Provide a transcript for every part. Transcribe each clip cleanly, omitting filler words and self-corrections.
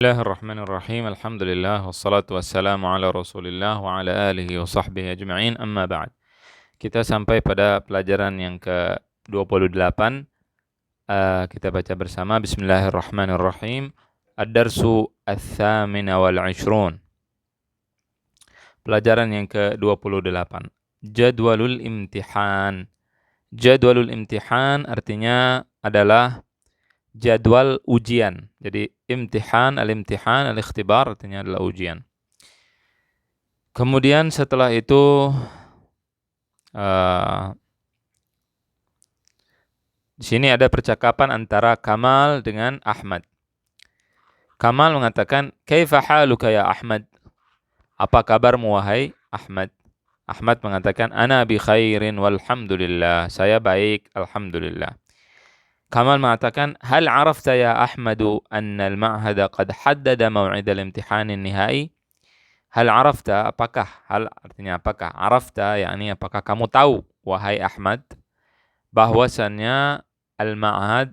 Bismillahirrahmanirrahim. Alhamdulillah wassalatu wassalamu ala Rasulillah wa ala alihi wa sahbihi ajma'in. Amma ba'd. Kita sampai pada pelajaran yang ke-28. Kita baca bersama. Bismillahirrahmanirrahim. Ad-darsu ats-tsamina wal 'ishrun. Pelajaran yang ke-28. Jadwalul imtihan. Jadwalul imtihan artinya adalah jadwal ujian. Jadi imtihan, al-ikhtibar artinya adalah ujian. Kemudian setelah itu di sini ada percakapan antara Kamal dengan Ahmad. Kamal mengatakan, "Kaifa haluka ya Ahmad?" Apa kabarmu wahai Ahmad? Ahmad mengatakan, "Ana bi khairin walhamdulillah." Saya baik, alhamdulillah. Kamal mengatakan, "Hal arafta ya Ahmadu anna al-ma'hada qad haddada maw'id al-imtihan an-nihai?" Hal arafta, apakah? Hal artinya apakah? Arafta, yakni apakah kamu tahu, wahai Ahmad, bahwasannya al-ma'had,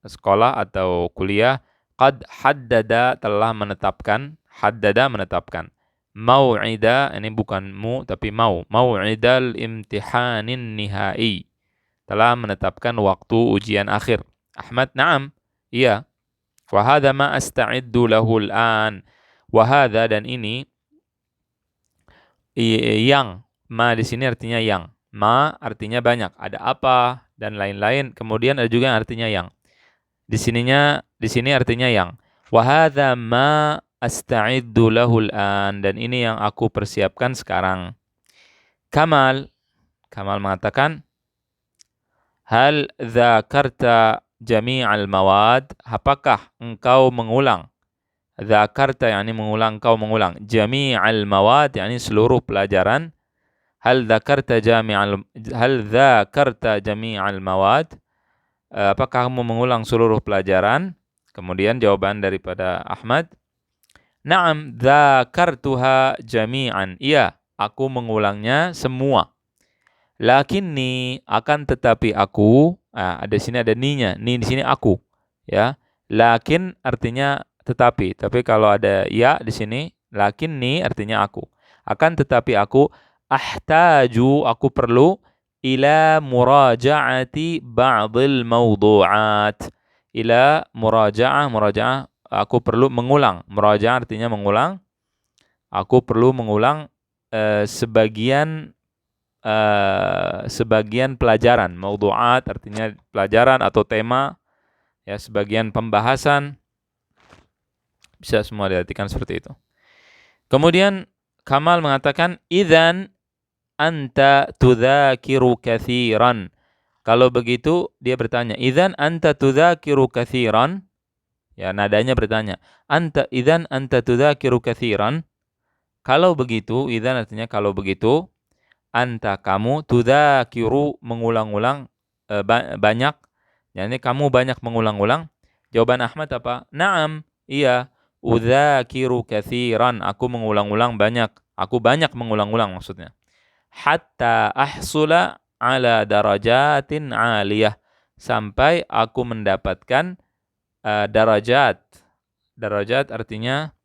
sekolah atau kuliah, qad haddada, telah menetapkan, haddada menetapkan, maw'ida, ini bukan mu tapi maw'idal imtihanin nihai, telah menetapkan waktu ujian akhir. Ahmad, na'am, iya. Wa hadha ma asta'iddu lahu al-an. Wa hadha, dan ini, yang, ma di sini artinya yang. Ma artinya banyak, ada apa dan lain-lain. Kemudian ada juga yang artinya yang. Di sini artinya yang. Wa hadha ma asta'iddu lahu al-an, dan ini yang aku persiapkan sekarang. Kamal mengatakan, hal dzakarta jami'al mawad? Apakah engkau mengulang? Dzakarta yakni mengulang, engkau mengulang. Jami'al mawad yakni seluruh pelajaran. Hal dzakarta jami'al mawad? Apakah kamu mengulang seluruh pelajaran? Kemudian jawaban daripada Ahmad, "Na'am dzakartuha jami'an." Iya, aku mengulangnya semua. Lakinni, akan tetapi aku, ada sini ada ni-nya, ni di sini aku, ya. Lakin artinya tetapi kalau ada ya di sini, lakinni artinya aku. Akan tetapi aku, ahtaju, aku perlu, ila muraja'ati ba'dil mawdu'at. Ila muraja'ah, aku perlu mengulang. Muraja'ah artinya mengulang. Aku perlu mengulang sebagian pelajaran. Mawdu'at artinya pelajaran atau tema, ya, sebagian pembahasan. Bisa semua diartikan seperti itu. Kemudian Kamal mengatakan, "Idzan anta tudzakiru katsiran." Kalau begitu dia bertanya, "Idzan anta tudzakiru katsiran?" Ya, nadanya bertanya. Idzan anta tudzakiru katsiran? Kalau begitu, idzan artinya kalau begitu, anta kamu, tudzakiru mengulang-ulang, banyak. Yani kamu banyak mengulang-ulang. Jawaban Ahmad apa? Naam, iya. Udzakiru katsiran, aku mengulang-ulang banyak. Aku banyak mengulang-ulang maksudnya. Hatta ahsula ala darajatin aliyah, sampai aku mendapatkan darajat. Darajat artinya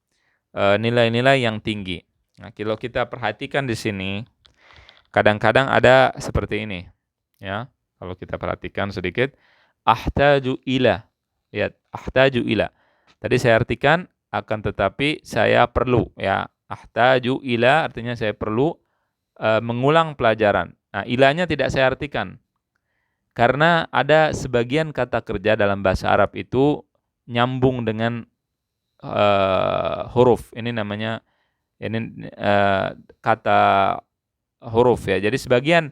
nilai-nilai yang tinggi. Nah, kalau kita perhatikan di sini, kadang-kadang ada seperti ini, ya. Kalau kita perhatikan sedikit, ahtaju ila. Lihat, ahtaju ila. Tadi saya artikan akan tetapi saya perlu, ya. Ahtaju ila artinya saya perlu mengulang pelajaran. Nah, ilanya tidak saya artikan. Karena ada sebagian kata kerja dalam bahasa Arab itu nyambung dengan huruf. Ini namanya kata huruf, ya. Jadi sebagian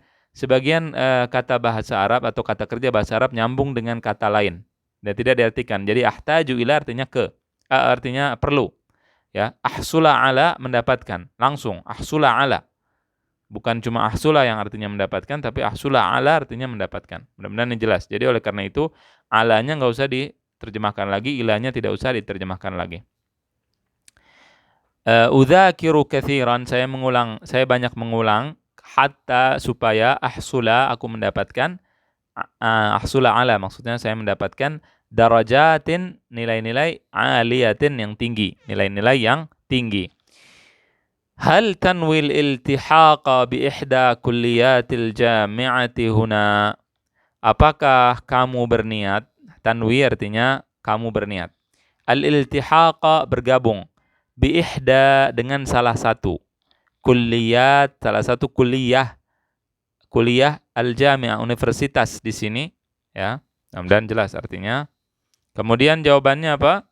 kata bahasa Arab atau kata kerja bahasa Arab nyambung dengan kata lain dan tidak diartikan. Jadi ahtaju ila artinya artinya perlu, ya. Ahsula ala mendapatkan, langsung ahsula ala. Bukan cuma ahsula yang artinya mendapatkan, tapi ahsula ala artinya mendapatkan. Mudah-mudahan ini jelas. Jadi oleh karena itu alanya enggak usah diterjemahkan lagi, ilanya tidak usah diterjemahkan lagi. Udzakiru katsiran, saya banyak mengulang, hatta supaya ahsula, aku mendapatkan, ahsula ala maksudnya saya mendapatkan darajatin, nilai-nilai, aliyatin, yang tinggi, nilai-nilai yang tinggi. Hal tanwil iltihaqa bi ihda kulliyatil jami'ati huna? Apakah kamu berniat? Tanwi artinya kamu berniat. Al-iltihaqa, bergabung. Bi ihda, dengan salah satu. Kulliyat, salah satu kuliah. Kuliah al-jami'ah, universitas di sini, ya. Mudah-mudahan jelas artinya. Kemudian jawabannya apa?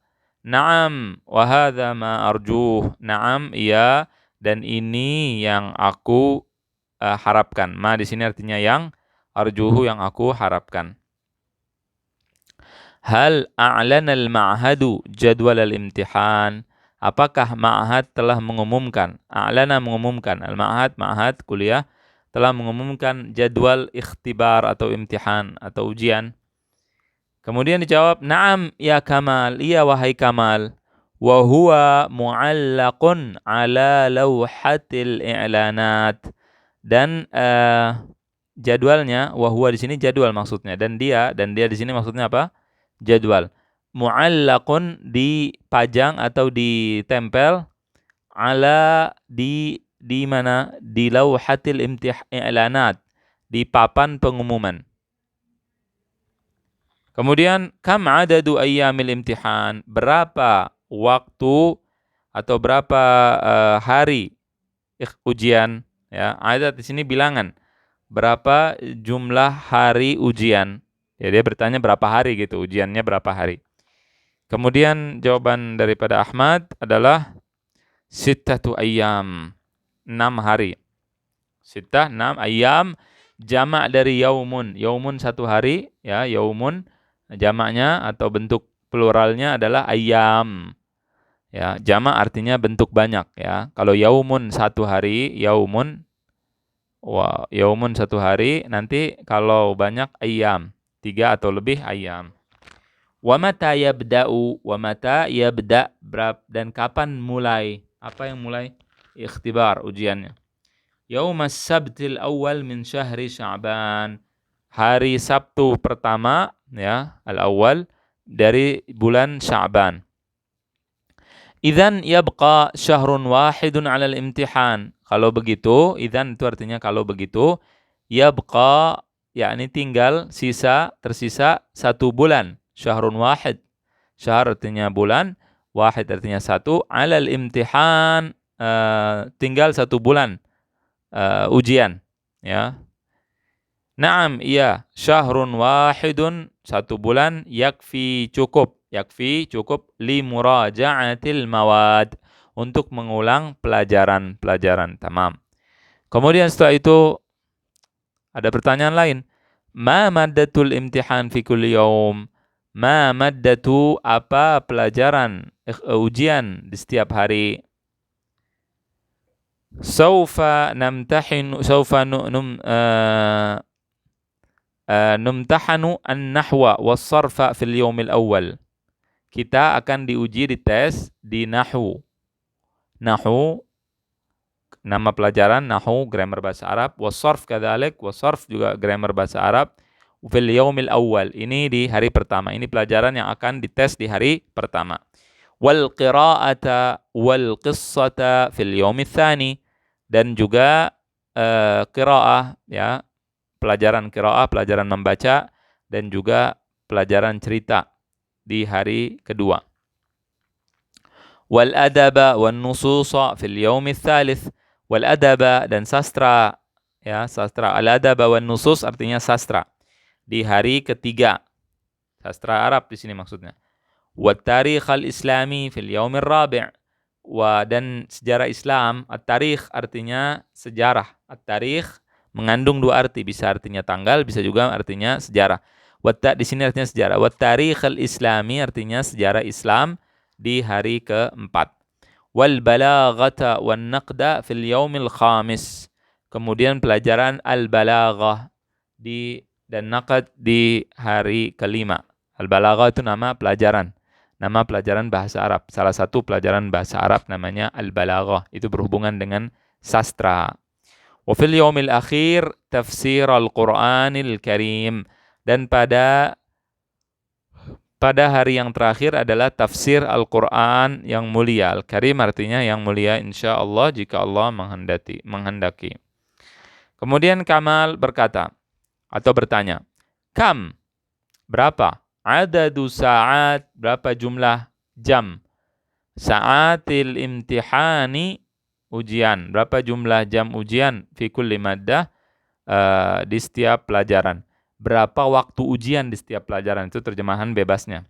Naam wa hadza ma arjuh. Naam, iya, dan ini yang aku harapkan. Ma di sini artinya yang, arjuhu yang aku harapkan. Hal a'lana al-ma'hadu jadwal al-imtihan? Apakah ma'had telah mengumumkan? A'lana, mengumumkan. Al-ma'had, ma'had kuliah, telah mengumumkan jadwal ikhtibar atau imtihan atau ujian. Kemudian dijawab, na'am ya Kamal, iya wahai Kamal. Wa huwa mu'allaqun ala lawhatil i'lanat. Dan jadwalnya, wa huwa di sini jadwal maksudnya, dan dia di sini maksudnya apa? Jadwal. Mu'allaqun, dipajang atau ditempel, ala, di mana? Di lawhatil i'lanat, di papan pengumuman. Kemudian, kam adadu ayyamil imtihan? Berapa waktu atau berapa hari ujian? Ya, ada di sini bilangan. Berapa jumlah hari ujian? Ya, dia bertanya berapa hari gitu, ujiannya berapa hari. Kemudian jawaban daripada Ahmad adalah sittatu ayyam, 6 hari. Sittah, 6, ayyam, jamak dari yaumun. Yaumun 1 hari, ya, yaumun. Jamaknya atau bentuk pluralnya adalah ayyam. Ya, jamak artinya bentuk banyak, ya. Kalau yaumun 1 hari, yaumun, yaumun 1 hari, nanti kalau banyak ayyam, 3 atau lebih ayyam. Wa mata yabda'u, wa mata yabda', dan kapan mulai? Apa yang mulai? Ikhtibar, ujiannya. Yaumas sabtil awal min syahri Sya'ban. Hari Sabtu pertama, ya, al-awwal, dari bulan Sya'ban. Idzan yabqa syahrun wahidun 'alal imtihan. Kalau begitu, idzan itu artinya kalau begitu, yabqa, yakni tinggal, tersisa 1 bulan. Syahrun wahid. Syahr artinya bulan, wahid artinya 1, 'alal imtihan, tinggal 1 bulan ujian, ya. Naam, iya, syahrun wahidun, 1 bulan, yakfi, cukup, li muraja'atil mawad, untuk mengulang pelajaran-pelajaran. Tamam. Kemudian setelah itu ada pertanyaan lain. Ma maddatul imtihan fi kulli yaum? Ma maddatu, apa pelajaran ujian di setiap hari? Saufa numtahanu an-nahwa was-sarfa fil yawmil awal. Kita akan diuji, dites di nahwu. Nahwu, nama pelajaran, nahwu, grammar bahasa Arab, was-sarf kadzalik, was-sarf juga grammar bahasa Arab, fil yawmil awal. Ini di hari pertama. Ini pelajaran yang akan dites di hari pertama. Wal qira'ata wal qissata fil yawmil tsani. Dan juga qira'ah, ya, pelajaran qira'ah, pelajaran membaca, dan juga pelajaran cerita di hari kedua. Wal adaba wan nususa fil yaumil tsalits. Wal adaba, dan sastra, ya, sastra. Al adaba wan nusus artinya sastra, di hari ketiga. Sastra Arab di sini maksudnya. Wat tarikh al islami fil yaumir rabi'. Dan sejarah Islam, at-tarikh artinya sejarah. At-tarikh mengandung 2 arti, bisa artinya tanggal, bisa juga artinya sejarah. Di sini artinya sejarah. Wat tarikh al-islami artinya sejarah Islam di hari keempat. Wal balaghata wan naqda fil yaumil khamis. Kemudian pelajaran al-balaghah dan naqd di hari kelima. Al-balaghah itu nama pelajaran bahasa Arab. Salah satu pelajaran bahasa Arab namanya al-balaghah. Itu berhubungan dengan sastra. Wa fil yaumil akhir tafsir al-Qur'anil Karim. Dan pada pada hari yang terakhir adalah tafsir Al-Quran yang mulia. Al-Karim artinya yang mulia insya Allah jika Allah menghendaki. Kemudian Kamal berkata atau bertanya, kam, berapa? Adadu sa'at, berapa jumlah jam? Sa'atil imtihani, ujian. Berapa jumlah jam ujian? Fi kulli maddah, di setiap pelajaran. Berapa waktu ujian di setiap pelajaran? Itu terjemahan bebasnya.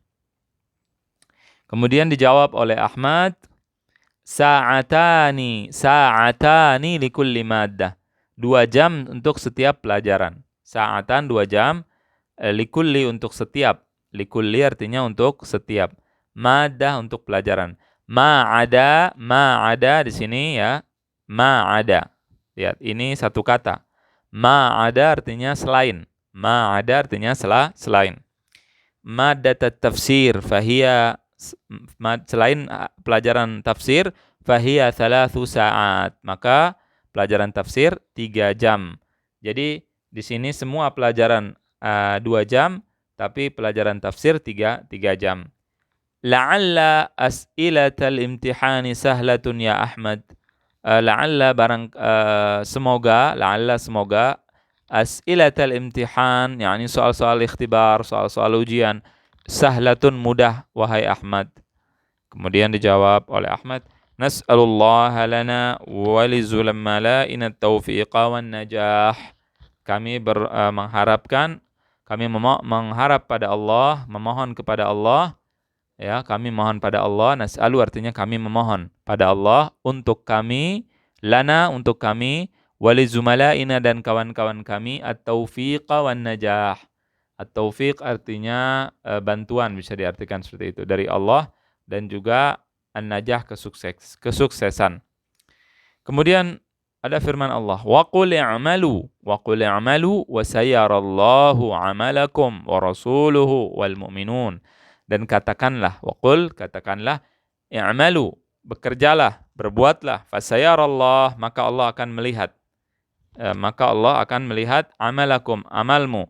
Kemudian dijawab oleh Ahmad, sa'atani likulli maddah. 2 jam untuk setiap pelajaran. Sa'atan 2 jam, likulli untuk setiap. Likulli artinya untuk setiap. Maddah untuk pelajaran. Ma'ada di sini ya. Ma'ada. Lihat, ini satu kata. Ma'ada artinya selain. Ma'ada artinya selain. Maddat tafsir fahiya, selain pelajaran tafsir, fahiya 3 sa'at. Maka pelajaran tafsir 3 jam. Jadi di sini semua pelajaran 2 jam, tapi pelajaran tafsir 3 jam. La'alla as'ilatal imtihani sahlatun ya Ahmad. La'alla semoga as'ilatal imtihan, yakni soal-soal ikhtibar, soal-soal ujian, sahlatun mudah wahai Ahmad. Kemudian dijawab oleh Ahmad, nas'alullaha lana wa lizulammala'ina taufiqa wan najah. Kami mengharap pada Allah, memohon kepada Allah, ya, kami mohon pada Allah. Nas'alu artinya kami memohon pada Allah untuk kami, lana untuk kami, wali zumala'ina dan kawan-kawan kami, at-taufiqa wan najah. At-taufiq artinya bantuan, bisa diartikan seperti itu, dari Allah, dan juga an-najah kesuksesan. Kemudian ada firman Allah, wa qul i'malu wa sayarallahu 'amalakum wa rasuluhu wal mu'minun. Dan katakanlah, waqul, katakanlah, i'malu, bekerjalah, berbuatlah, fasayarallah, maka Allah akan melihat amalakum, amalmu,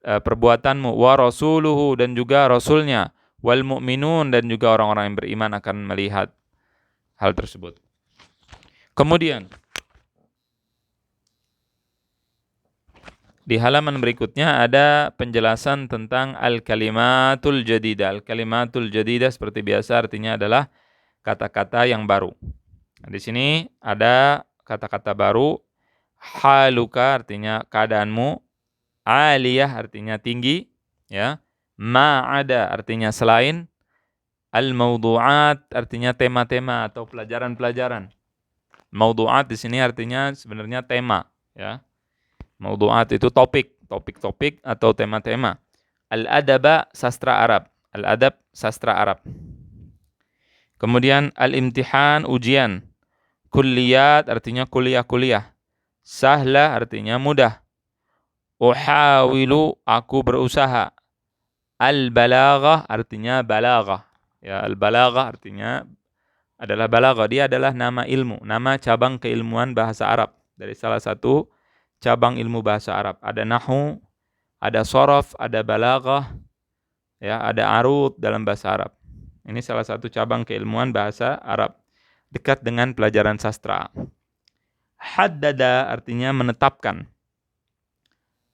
perbuatanmu, wa rasuluhu, dan juga rasulnya, wal mu'minun, dan juga orang-orang yang beriman akan melihat hal tersebut. Kemudian di halaman berikutnya ada penjelasan tentang al-kalimatul jadidah. Al-kalimatul jadidah seperti biasa artinya adalah kata-kata yang baru. Di sini ada kata-kata baru. Haluka artinya keadaanmu. Aliyah artinya tinggi, ya. Ma'ada artinya selain. Al-mawdu'at artinya tema-tema atau pelajaran-pelajaran. Mawdu'at di sini artinya sebenarnya tema, ya. Mawdu'at itu topik-topik atau tema-tema. Al-adaba sastra Arab. Al-adab sastra Arab. Kemudian al-imtihan ujian. Kulliyat artinya kuliah-kuliah. Sahla artinya mudah. Uhawilu aku berusaha. Al-balaghah artinya balaghah. Ya, al-balaghah artinya adalah balaghah. Dia adalah nama ilmu, nama cabang keilmuan bahasa Arab. Dari salah satu cabang ilmu bahasa Arab. Ada nahwu, ada sorof, ada balaghah, ya, ada arud dalam bahasa Arab. Ini salah satu cabang keilmuan bahasa Arab, dekat dengan pelajaran sastra. Haddada artinya menetapkan.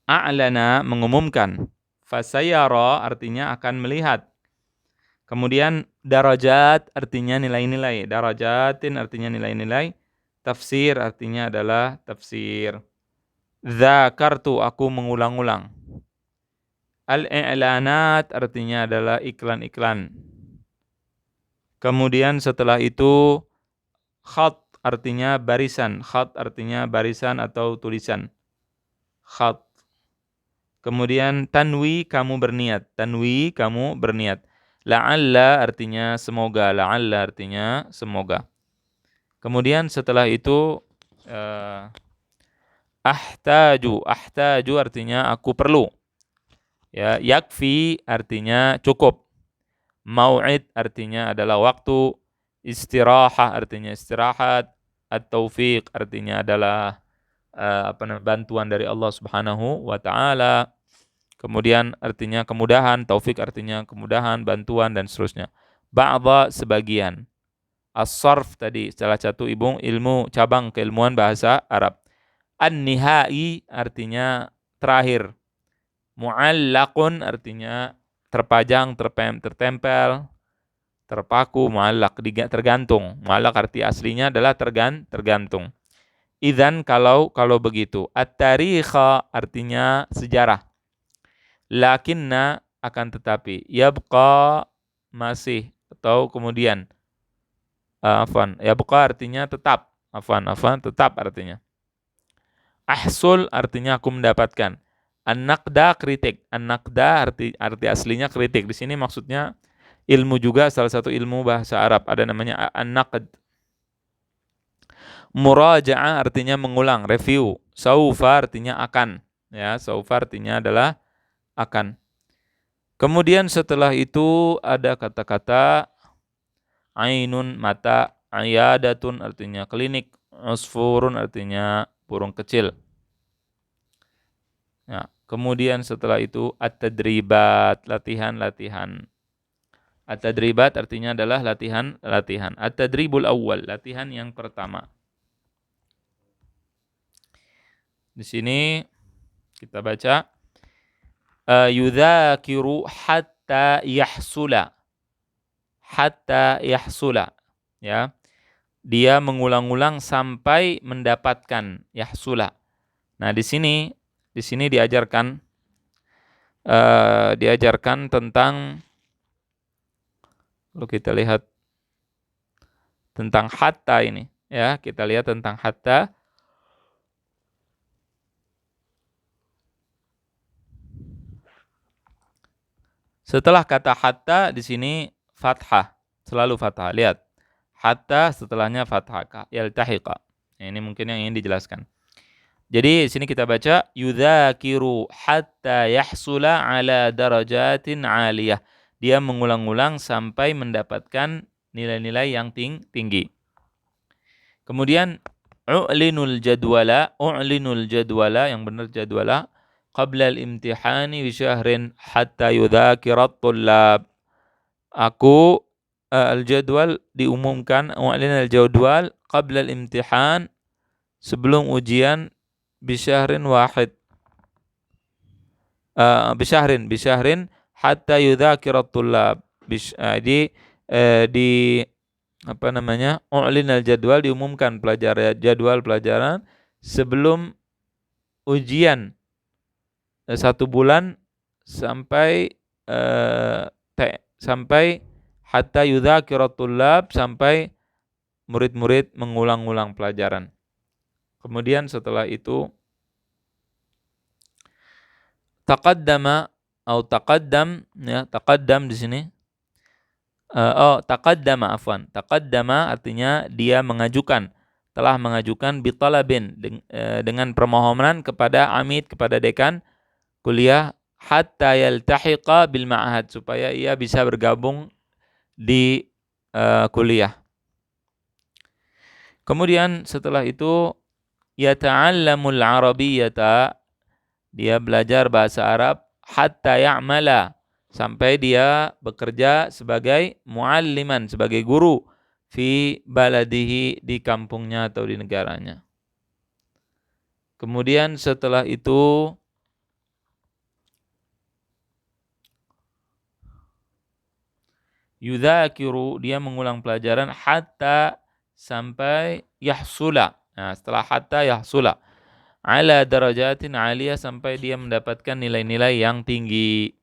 A'lana mengumumkan. Fasayara artinya akan melihat. Kemudian darajat artinya nilai-nilai. Darajatin artinya nilai-nilai. Tafsir artinya adalah tafsir. Dzakartu aku mengulang-ulang. Al-i'lanat artinya adalah iklan-iklan. Kemudian setelah itu khat artinya barisan. Khat artinya barisan atau tulisan. Khat. Kemudian tanwi kamu berniat. Tanwi kamu berniat. La'alla artinya semoga. La'alla artinya semoga. Kemudian setelah itu ahtaju artinya aku perlu. Ya, yakfi artinya cukup. Mau'id artinya adalah waktu. Istirahah artinya istirahat. At-taufiq artinya adalah bantuan dari Allah Subhanahu wa taala. Kemudian artinya kemudahan, taufik artinya kemudahan, bantuan dan seterusnya. Ba'dha sebagian. As-sarf tadi salah satu ilmu cabang keilmuan bahasa Arab. An-nihai artinya terakhir. Mu'allaqun artinya terpajang, tertempel, terpaku, mu'allaq tergantung. Mu'allaq arti aslinya adalah tergantung. Idzan kalau begitu. At-tarikha artinya sejarah. Lakinna akan tetapi. Yabqa masih atau kemudian. Yabqa artinya tetap. Tetap artinya. Ahsul artinya aku mendapatkan. An-naqda kritik. An-naqda arti aslinya kritik. Di sini maksudnya ilmu juga, salah satu ilmu bahasa Arab. Ada namanya an-naqd. Muraja'ah artinya mengulang, review. Saufa artinya akan. Ya, saufa artinya adalah akan. Kemudian setelah itu ada kata-kata ainun mata, ayadatun artinya klinik, usfurun artinya burung kecil. Ya, kemudian setelah itu at-tadribat, latihan-latihan. At-tadribat artinya adalah latihan. At-tadribul awwal, latihan yang pertama. Di sini kita baca yudzakiru hatta yahsula. Ya. Dia mengulang-ulang sampai mendapatkan yahsula. Nah, di sini diajarkan tentang, kalau kita lihat tentang hatta ini, ya, kita lihat tentang hatta. Setelah kata hatta di sini fathah, selalu fathah. Lihat, hatta setelahnya fathah, yaltahiqa. Ini mungkin yang ingin dijelaskan. Jadi di sini kita baca yudzakiru hatta yahsula ala darajatin aliyah. Dia mengulang-ulang sampai mendapatkan nilai-nilai yang tinggi. Kemudian u'linul jadwala yang benar jadwala qabla al-imtihani bi syahrin hatta yudzakirat tullab. Aku al-jadwal diumumkan, u'lin al-jadwal qabla al-imtihan, sebelum ujian bi syahrin wahid. Bi syahrin hatta yudzakirat tullab. U'lin al-jadwal diumumkan jadwal pelajaran sebelum ujian 1 bulan sampai hatta yudzakirat tullab, sampai murid-murid mengulang-ulang pelajaran. Kemudian setelah itu taqaddam ya, taqaddam di sini. Taqaddama artinya dia telah mengajukan bitalabin, dengan permohonan kepada amid, kepada dekan kuliah, hatta yaltahiqa bil ma'had, supaya ia bisa bergabung di kuliah. Kemudian setelah itu yata'allamul arabiyyata, dia belajar bahasa Arab, hatta ya'mala, sampai dia bekerja sebagai mualliman, sebagai guru, fi baladihi, di kampungnya atau di negaranya. Kemudian setelah itu yudzakiru, dia mengulang pelajaran, hatta, sampai yahsula. Nah, setelah hatta yahsula ala darajatin aliyah, sampai dia mendapatkan nilai-nilai yang tinggi.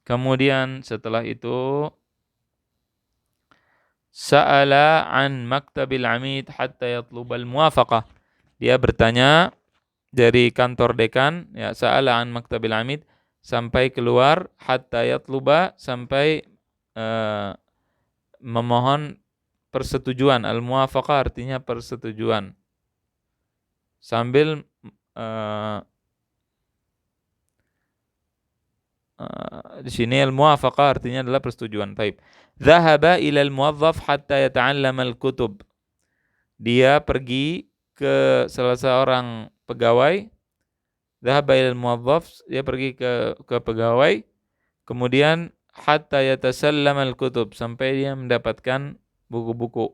Kemudian setelah itu sa'ala an maktabil amid hatta yatlubal muwafaqah. Dia bertanya dari kantor dekan, ya, sa'ala an maktabil amid, sampai keluar, hatta yatluba, sampai memohon persetujuan. Al-muwafaqah artinya persetujuan. Sambil di sini al-muwafaqah artinya adalah persetujuan. Baik. Dhahaba ila al-muwazzaf hatta yata'allama al-kutub. Dia pergi ke salah seorang pegawai Dhahaba ilal muwazzaf, dia pergi ke pegawai, kemudian hatta yatasallamal kutub, sampai dia mendapatkan buku-buku.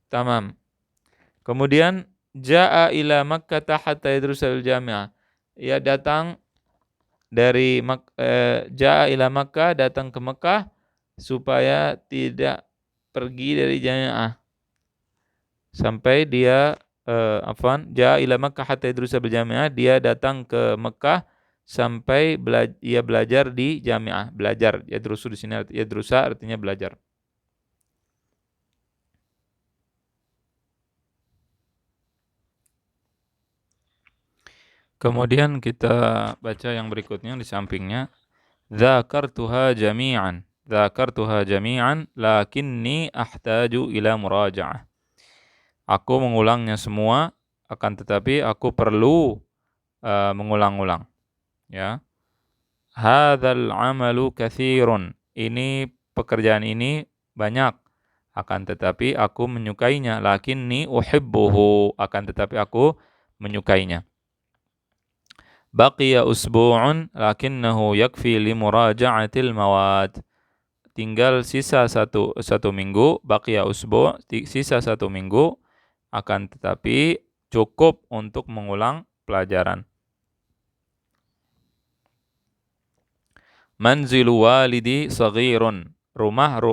Tamam. Kemudian jaa ila Makkah hatta yadrusul jami'ah. Ia datang dari jaa ila Makkah, datang ke Mekah supaya tidak pergi dari jami'ah. Sampai dia jaa ila Makkah hatta yadrusul jami'ah, dia datang ke Mekah sampai ia belajar di jami'ah. Belajar, yadrusu di sini yadrusa artinya belajar. Kemudian kita baca yang berikutnya di sampingnya. Dzakartuha jami'an. Dzakartuha jami'an lakinni ahtaju ila muraja'ah. Aku mengulangnya semua, akan tetapi aku perlu mengulang-ulang. Ya. Hadzal 'amalu katsirun. Ini pekerjaan ini banyak, akan tetapi aku menyukainya. Lakinni uhibbuhu, akan tetapi aku menyukainya. Baqiya usbu'un lakinnahu yakfi li muraja'atil mawad. Tinggal sisa satu minggu, baqiya usbu', sisa 1 minggu, akan tetapi cukup untuk mengulang pelajaran. Manzilu walidi saghirun. Rumah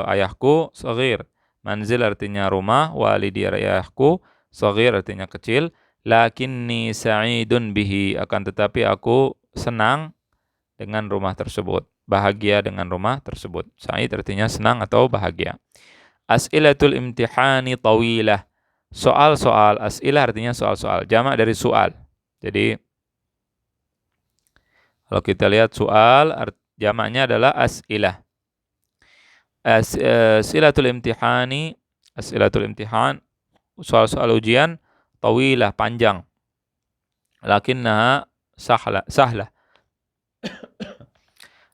ayahku saghir. Manzil artinya rumah, walidi ayahku, saghir artinya kecil. Lakinni sa'idun bihi, akan tetapi aku senang dengan rumah tersebut, bahagia dengan rumah tersebut. Sa'id artinya senang atau bahagia. As'ilatul imtihani tawilah. Soal-soal, as'ilah artinya soal-soal, jamak dari soal. Jadi kalau kita lihat soal, jamaknya adalah as'ilah. As'ilatul imtihani, as'ilatul imtihan, soal-soal ujian, tawilah, panjang. Lakinnaha sahlah.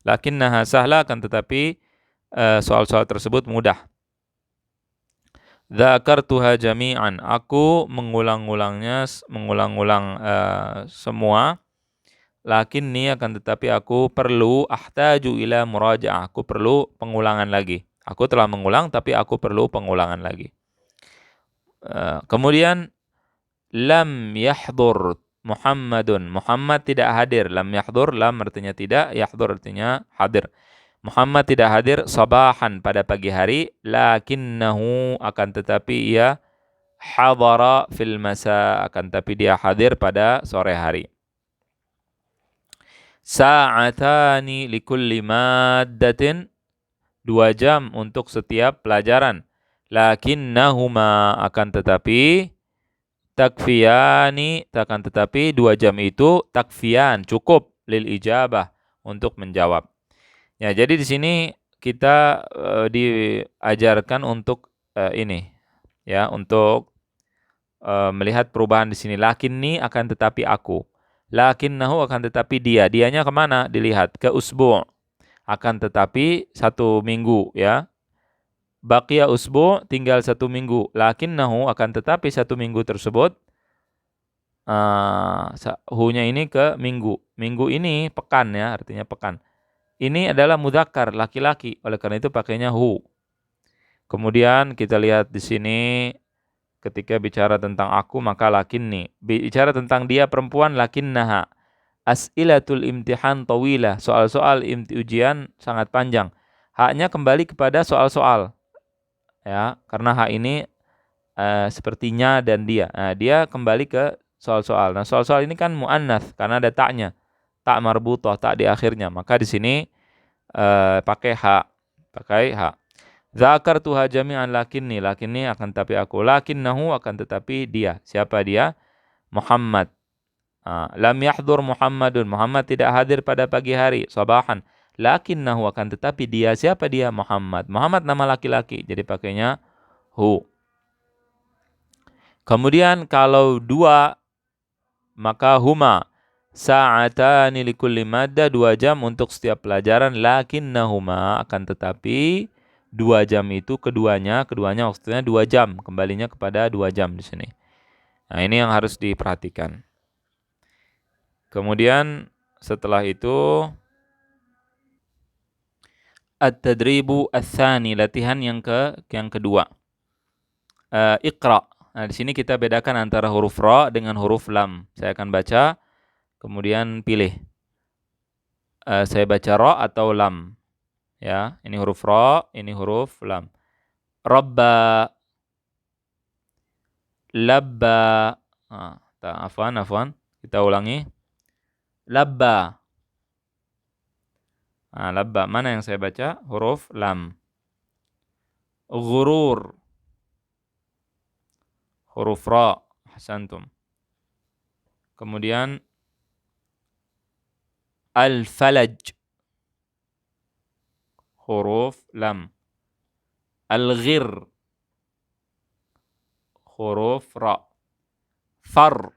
Lakinnaha sahlah, akan tetapi soal-soal tersebut mudah. Dzakartuha jami'an. Aku mengulang-ulang semua. Lakinni, akan tetapi aku perlu ahtaju ila muraja'ah. Aku perlu pengulangan lagi. Aku telah mengulang tapi aku perlu pengulangan lagi. Kemudian lam yahdur Muhammadun. Muhammad tidak hadir. Lam yahdur, lam artinya tidak, yahdur artinya hadir. Muhammad tidak hadir sabahan pada pagi hari, lakinnahu, akan tetapi ia hadara fil masa, akan tetapi dia hadir pada sore hari. Sa'atani likulli maddatin, 2 jam untuk setiap pelajaran. Lakinnahuma, akan tetapi takfiyani, akan tetapi 2 jam itu takfiyan, cukup, lil ijabah, untuk menjawab. Ya, jadi di sini kita diajarkan untuk ini, ya, untuk melihat perubahan di sini. Lakinni, akan tetapi aku. Lakinnahu, akan tetapi dia. Dianya kemana? Dilihat ke usbu'. Akan tetapi 1 minggu, ya. Baqiya usbu', tinggal 1 minggu. Lakinnahu, akan tetapi 1 minggu tersebut, hu-nya ini ke minggu. Minggu ini pekan, ya, artinya pekan. Ini adalah mudzakkar, laki-laki. Oleh karena itu pakainya hu. Kemudian kita lihat di sini ketika bicara tentang aku maka lakinni. Bicara tentang dia perempuan lakinnaha. As'ilatul imtihan tawilah. Soal-soal ujian sangat panjang. Haknya kembali kepada soal-soal. Ya, karena hak ini sepertinya dan dia. Nah, dia kembali ke soal-soal. Nah, soal-soal ini kan muannats karena ada ta'nya. Tak marbutah, tak di akhirnya. Maka di sini pakai hak. Dzakartuha jami'an lakinni akan tetapi aku. Lakinnahu, akan tetapi dia. Siapa dia? Muhammad. Lam yahdur Muhammadun. Muhammad tidak hadir pada pagi hari, sabahan. Lakinnahu, akan tetapi dia. Siapa dia? Muhammad. Muhammad nama laki-laki, jadi pakainya hu. Kemudian kalau 2 maka huma. Sa'atani likulli madda, 2 jam untuk setiap pelajaran. Lakinnahuma, akan tetapi 2 jam itu keduanya maksudnya 2 jam, kembalinya kepada 2 jam di sini. Nah, ini yang harus diperhatikan. Kemudian setelah itu at-tadribu ats-tsani, latihan yang kedua. Iqra. Nah, di sini kita bedakan antara huruf ra dengan huruf lam. Saya akan baca, kemudian pilih. Saya baca ra atau lam. Ya, ini huruf ra, ini huruf lam. Rabba, labba. Afwan. Kita ulangi. Labba. Labba. Mana yang saya baca? Huruf lam. Ghurur. Huruf ra. Hasantum. Kemudian al-falaj. Huruf lam. Al-ghir. Huruf ra. Far.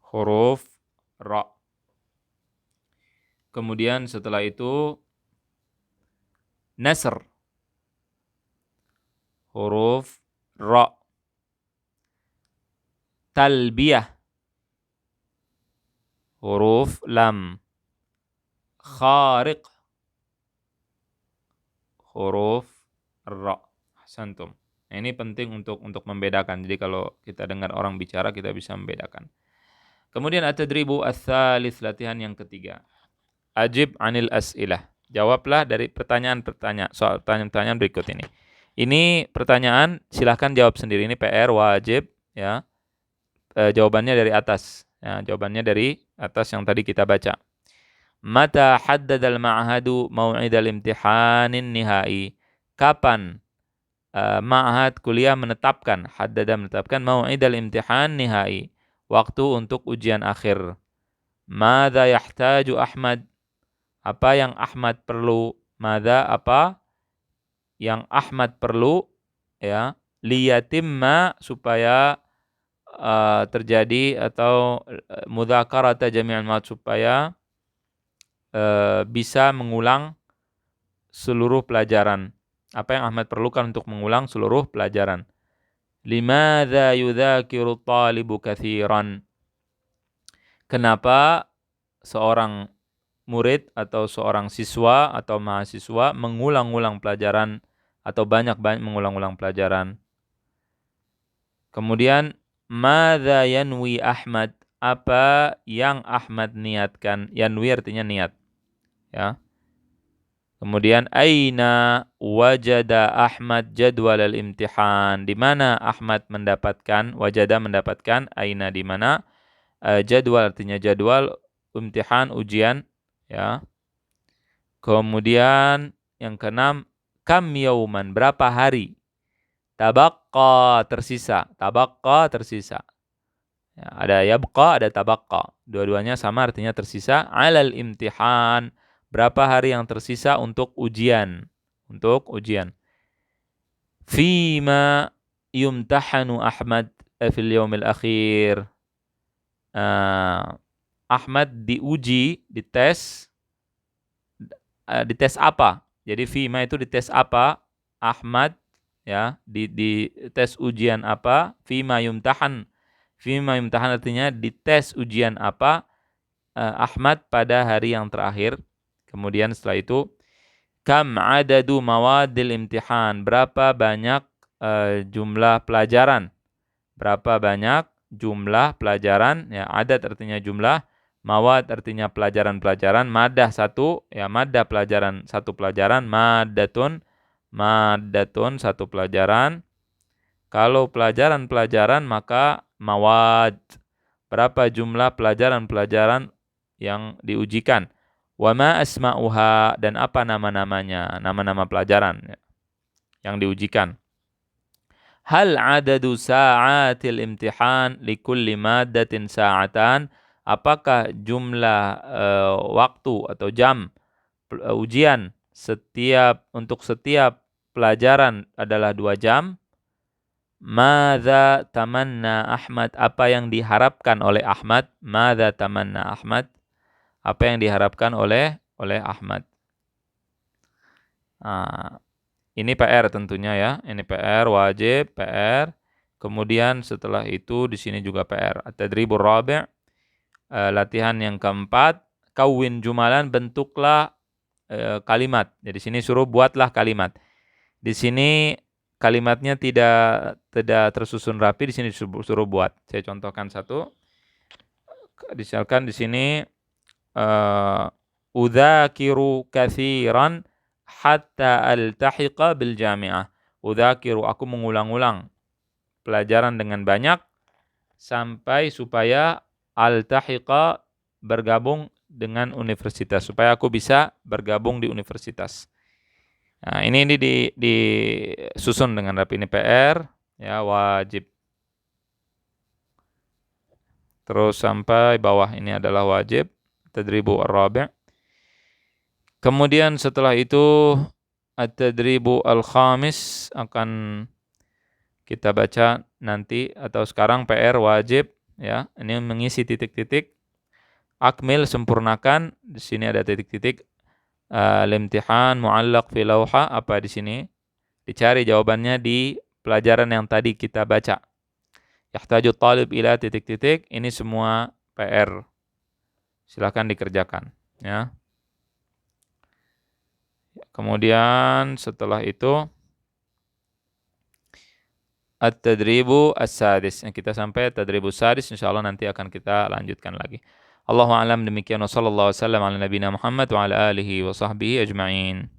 Huruf ra. Kemudian setelah itu nasr. Huruf ra. Talbiyah. Huruf lam. Khariq. Huruf ra. Hasantum. Nah, ini penting untuk membedakan. Jadi kalau kita dengar orang bicara, kita bisa membedakan. Kemudian at-tadribu ats-tsalits, latihan yang ketiga. Ajib anil as'ilah. Jawablah dari pertanyaan-pertanyaan, soal pertanyaan-pertanyaan berikut ini. Ini pertanyaan, silahkan jawab sendiri. Ini PR wajib, ya. Jawabannya dari atas. Ya, jawabannya dari atas yang tadi kita baca. Mata haddadal ma'hadu mau'idal imtihanin nihai. Kapan ma'had kuliah menetapkan mau'idal imtihan nihai, waktu untuk ujian akhir. Madza yahtaju Ahmad, apa yang Ahmad perlu. Madza, apa yang Ahmad perlu, ya, liyatimma, supaya terjadi, atau mudzakarata jami'al ma'ad, supaya bisa mengulang seluruh pelajaran. Apa yang Ahmad perlukan untuk mengulang seluruh pelajaran. Limadza yudzakiru talibu katsiran. Kenapa seorang murid atau seorang siswa atau mahasiswa mengulang-ulang pelajaran atau banyak-banyak mengulang-ulang pelajaran. Kemudian madza yanwi Ahmad, apa yang Ahmad niatkan. Yanwi artinya niat, ya. Kemudian aina wajada Ahmad jadwal al-imtihan, di mana Ahmad mendapatkan, wajada mendapatkan, aina di mana, jadwal artinya jadwal, imtihan ujian, ya. Kemudian yang keenam, kam yauman, berapa hari. Tabaqqa, tersisa. Tabaqqa, tersisa. Ya, ada yabqa, ada tabaqqa. Dua-duanya sama, artinya tersisa. Alal imtihan, berapa hari yang tersisa untuk ujian. Untuk ujian. Fima yumtahanu Ahmad fil yaumil akhir. Ahmad diuji, dites apa? Jadi fima itu dites apa? Ahmad, ya, di tes ujian apa? Fima yumtahan. Fima yumtahan artinya dites ujian apa? Ahmad pada hari yang terakhir. Kemudian setelah itu, kam adadu mawadil imtihan, berapa banyak jumlah pelajaran. Berapa banyak jumlah pelajaran, ya, adat artinya jumlah, mawad artinya pelajaran-pelajaran, madah satu, ya, madah pelajaran, satu pelajaran, madatun satu pelajaran. Kalau pelajaran-pelajaran maka mawad, berapa jumlah pelajaran-pelajaran yang diujikan. Wa ma asma'uha, dan apa nama-namanya, nama-nama pelajaran, ya, yang diujikan. Hal adadu sa'atil imtihan likulli maddatin sa'atan, apakah jumlah waktu atau jam ujian untuk setiap pelajaran adalah 2 jam. Madza tamanna Ahmad, apa yang diharapkan oleh Ahmad. Madza tamanna Ahmad, apa yang diharapkan oleh Ahmad. Ini PR tentunya, ya. Ini PR wajib, PR. Kemudian setelah itu di sini juga PR. At-tadribur rabi', latihan yang keempat, kawin jumalan, bentuklah kalimat. Jadi sini suruh buatlah kalimat. Di sini kalimatnya tidak tersusun rapi, di sini suruh buat. Saya contohkan satu. Misalkan di sini udzakiru katsiran hatta altahiqa bil jami'ah. Udzakiru, aku mengulang-ulang pelajaran dengan banyak sampai supaya altahiqa, bergabung dengan universitas, supaya aku bisa bergabung di universitas. Nah, ini disusun dengan rapi, ini PR ya, wajib. Terus sampai bawah ini adalah wajib, tadribu ar-rabi'. Kemudian setelah itu at-tadribu al-khamis akan kita baca nanti, atau sekarang PR wajib ya. Ini mengisi titik-titik. Akmil, sempurnakan. Di sini ada titik-titik. Al-imtihan mu'allaq fi lawha, apa di sini? Dicari jawabannya di pelajaran yang tadi kita baca. Yahtaju talib ila titik-titik. Ini semua PR. Silakan dikerjakan ya. Kemudian setelah itu at-tadribu as-sadis. Kita sampai tadribu sadis, insyaallah nanti akan kita lanjutkan lagi. Allahu a'lam, demikian, wa sallallahu wasallam ala nabiyina Muhammad wa ala alihi wa sahbihi ajma'in.